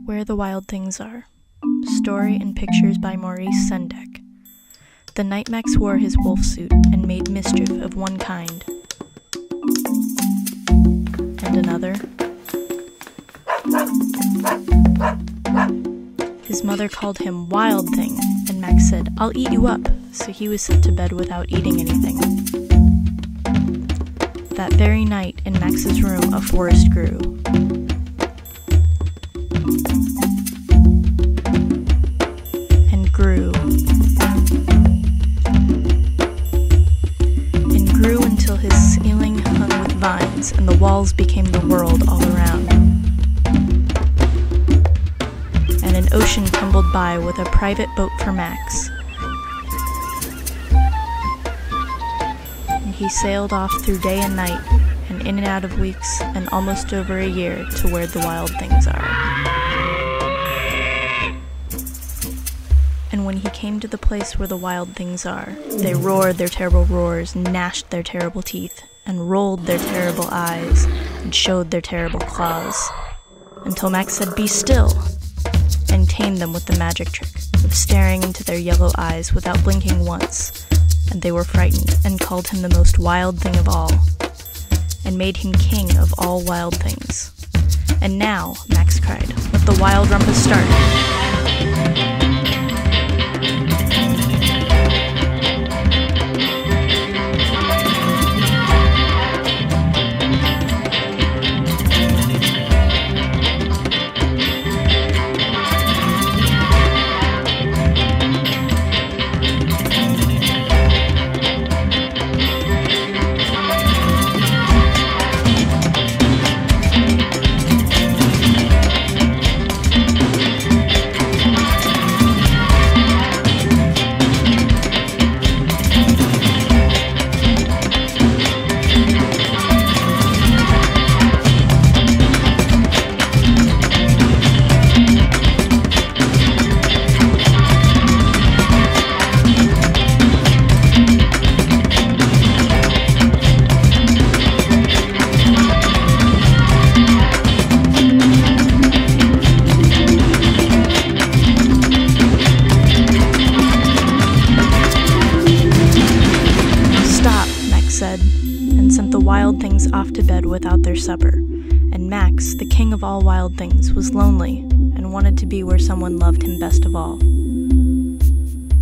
Where the Wild Things Are. Story and pictures by Maurice Sendak. The night Max wore his wolf suit and made mischief of one kind and another. His mother called him Wild Thing, and Max said, "I'll eat you up," so he was sent to bed without eating anything. That very night, in Max's room, a forest grew. And grew. And grew until his ceiling hung with vines, and the walls became the world all around. And an ocean tumbled by with a private boat for Max. He sailed off through day and night, and in and out of weeks, and almost over a year, to where the wild things are. And when he came to the place where the wild things are, they roared their terrible roars, gnashed their terrible teeth, and rolled their terrible eyes, and showed their terrible claws, until Max said, "Be still," and tamed them with the magic trick of staring into their yellow eyes without blinking once. And they were frightened, and called him the most wild thing of all, and made him king of all wild things. And now, Max cried, "Let the wild rumpus start." Said, and sent the wild things off to bed without their supper. And Max, the king of all wild things, was lonely and wanted to be where someone loved him best of all.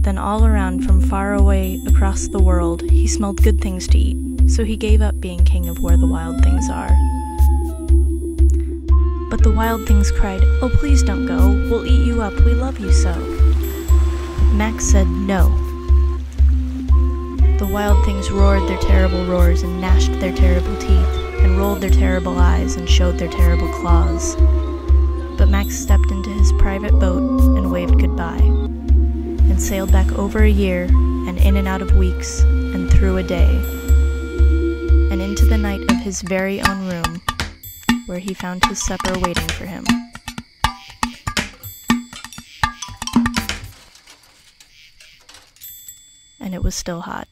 Then all around, from far away across the world, he smelled good things to eat, so he gave up being king of where the wild things are. But the wild things cried, "Oh, please don't go, we'll eat you up, we love you so." Max said no. The wild things roared their terrible roars and gnashed their terrible teeth and rolled their terrible eyes and showed their terrible claws. But Max stepped into his private boat and waved goodbye, and sailed back over a year and in and out of weeks and through a day, and into the night of his very own room, where he found his supper waiting for him. And it was still hot.